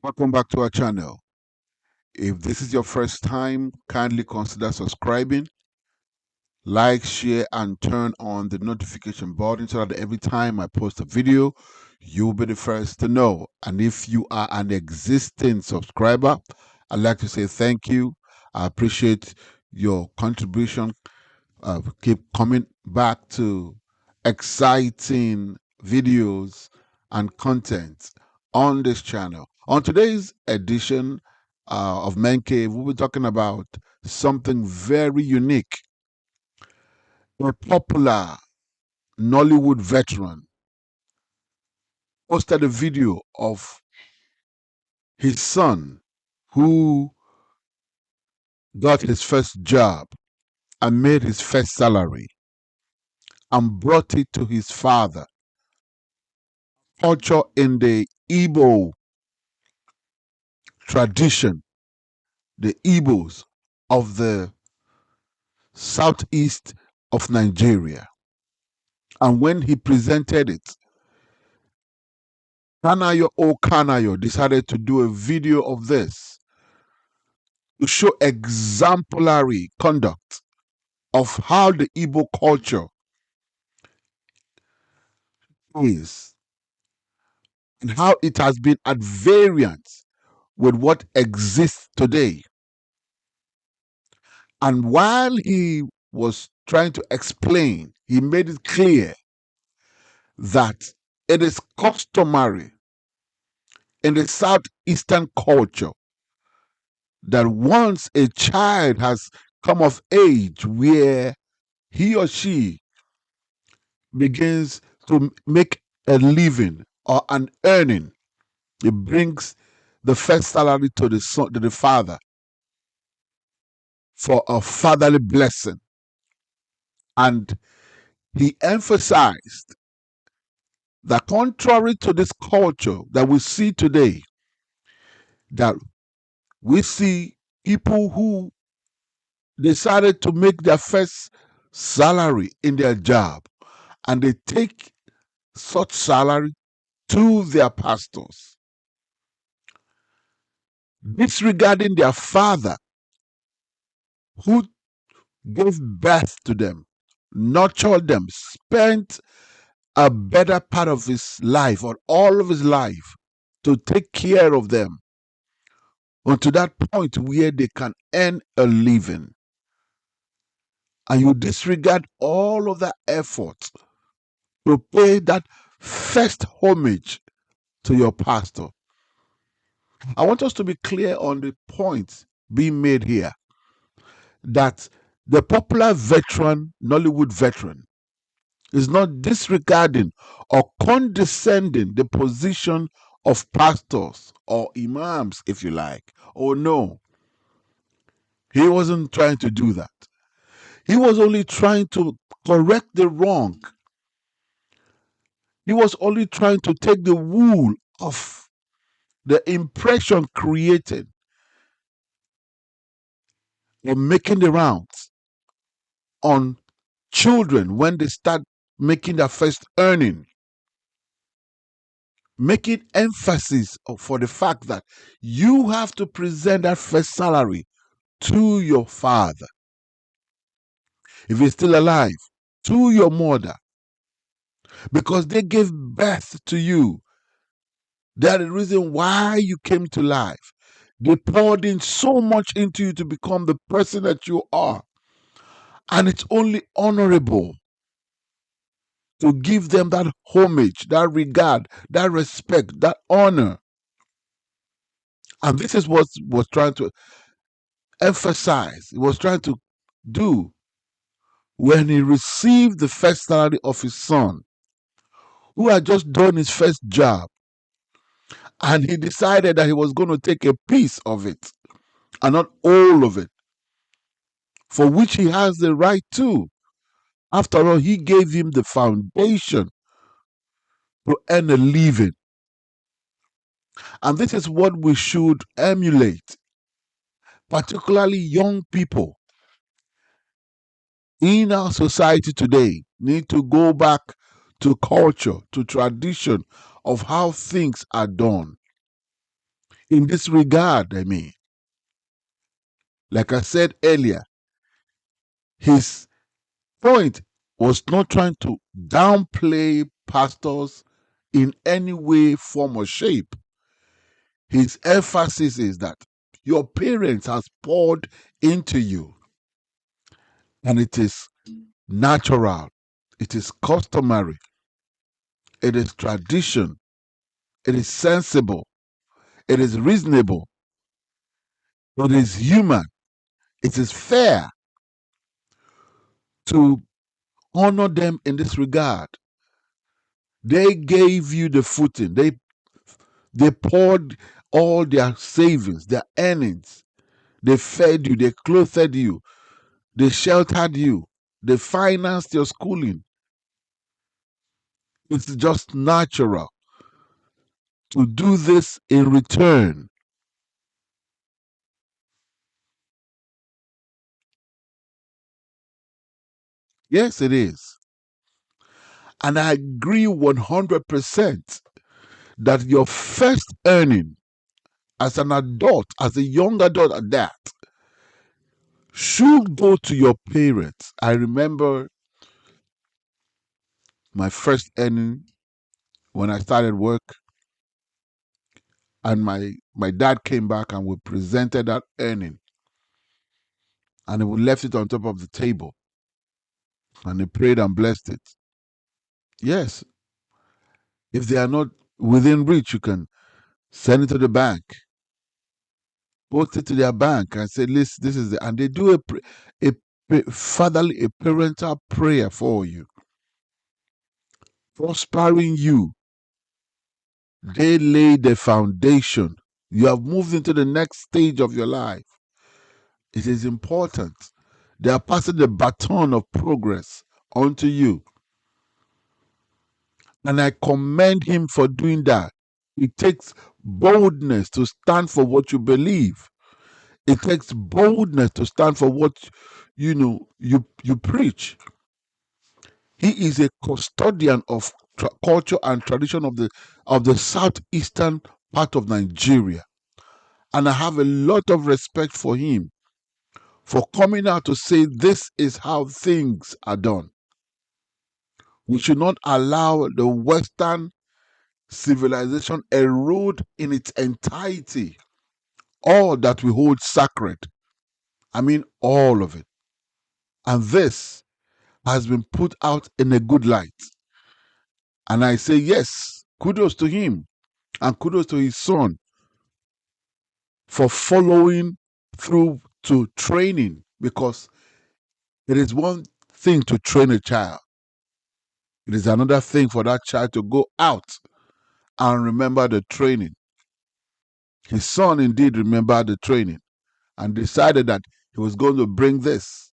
Welcome back to our channel. If this is your first time, kindly consider subscribing, like, share, and turn on the notification button so that every time I post a video, you'll be the first to know. And if you are an existing subscriber, I'd like to say thank you. I appreciate your contribution. Keep coming back to exciting videos and content on this channel. On today's edition of Men Cave, we'll be talking about something very unique. A popular Nollywood veteran posted a video of his son who got his first job and made his first salary and brought it to his father. Culture in the Igbo tradition, the Igbos of the southeast of Nigeria. And when he presented it, Kanayo O decided to do a video of this to show exemplary conduct of how the Igbo culture is and how it has been at variance with what exists today. And while he was trying to explain, he made it clear that it is customary in the southeastern culture that once a child has come of age where he or she begins to make a living or an earning, it brings the first salary to the son, to the father, for a fatherly blessing. And he emphasized that contrary to this culture that we see today, that we see people who decided to make their first salary in their job and they take such salary to their pastors, disregarding their father who gave birth to them, nurtured them, spent a better part of his life or all of his life to take care of them unto that point where they can earn a living. And you disregard all of that effort to pay that first homage to your pastor. I want us to be clear on the point being made here that the popular veteran, Nollywood veteran, is not disregarding or condescending the position of pastors or imams, if you like. Oh, no. He wasn't trying to do that. He was only trying to correct the wrong. He was only trying to take the wool off the impression created or making the rounds on children when they start making their first earning, making emphasis for the fact that you have to present that first salary to your father, if he's still alive, to your mother, because they gave birth to you. They're the reason why you came to life. They poured in so much into you to become the person that you are. And it's only honorable to give them that homage, that regard, that respect, that honor. And this is what was trying to emphasize, he was trying to do when he received the first salary of his son, who had just done his first job. And he decided that he was going to take a piece of it and not all of it, for which he has the right to. After all, he gave him the foundation to earn a living. And this is what we should emulate, particularly young people in our society today need to go back to culture, to tradition of how things are done. In this regard, I mean, like I said earlier, his point was not trying to downplay pastors in any way, form, or shape. His emphasis is that your parents has poured into you, and it is natural, it is customary, it is tradition, it is sensible, it is reasonable, it is human, it is fair to honor them in this regard. They gave you the footing. They poured all their savings, their earnings. They fed you, they clothed you, they sheltered you, they financed your schooling. It's just natural to do this in return. Yes, it is. And I agree 100% that your first earning as an adult, as a young adult at that, should go to your parents. I remember my first earning when I started work, and my dad came back and we presented that earning, and we left it on top of the table, and he prayed and blessed it. Yes, if they are not within reach, you can send it to the bank, post it to their bank, and say, "Listen, this is the," and they do a fatherly, a parental prayer for you, prospering you. They lay the foundation. You have moved into the next stage of your life. It is important. They are passing the baton of progress onto you. And I commend him for doing that. It takes boldness to stand for what you believe. It takes boldness to stand for what you preach. He is a custodian of culture and tradition of the southeastern part of Nigeria. And I have a lot of respect for him for coming out to say this is how things are done. We should not allow the Western civilization erode in its entirety all that we hold sacred. I mean, all of it. And this has been put out in a good light. And I say, yes, kudos to him and kudos to his son for following through to training, because it is one thing to train a child, it is another thing for that child to go out and remember the training. His son indeed remembered the training and decided that he was going to bring this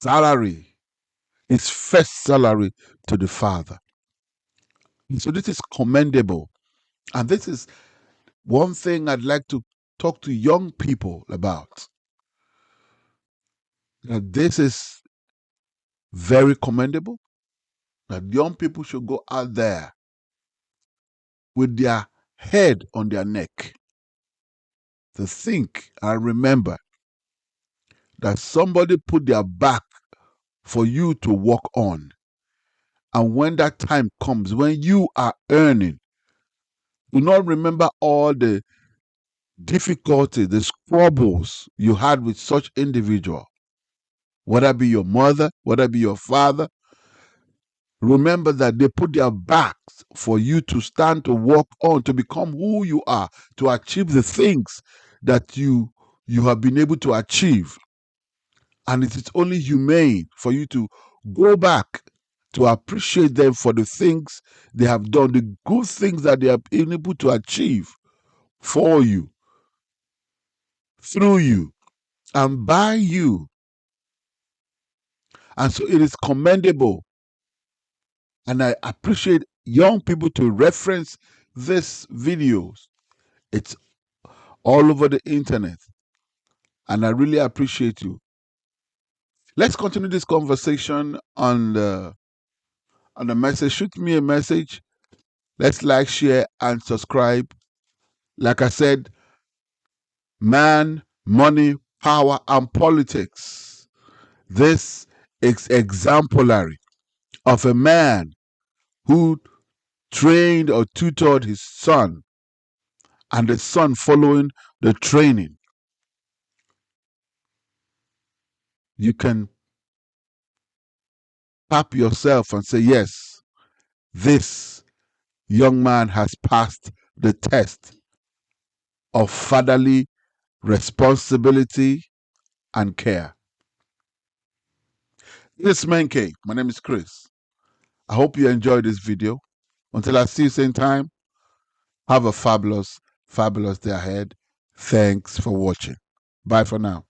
salary, his first salary, to the father. And so this is commendable. And this is one thing I'd like to talk to young people about. That this is very commendable. That young people should go out there with their head on their neck to think and remember that somebody put their back for you to walk on. And when that time comes, when you are earning, do not remember all the difficulties, the squabbles you had with such individual, whether it be your mother, whether it be your father. Remember that they put their backs for you to stand, to walk on, to become who you are, to achieve the things that you have been able to achieve. And it is only humane for you to go back to appreciate them for the things they have done, the good things that they have been able to achieve for you, through you, and by you. And so it is commendable. And I appreciate young people to reference these videos. It's all over the internet. And I really appreciate you. Let's continue this conversation on the message. Shoot me a message. Let's like, share, and subscribe. Like I said, man, money, power, and politics. This is exemplary of a man who trained or tutored his son, and the son following the training. You can tap yourself and say, yes, this young man has passed the test of fatherly responsibility and care. This is Man Cave. My name is Chris. I hope you enjoyed this video. Until I see you same time, have a fabulous, fabulous day ahead. Thanks for watching. Bye for now.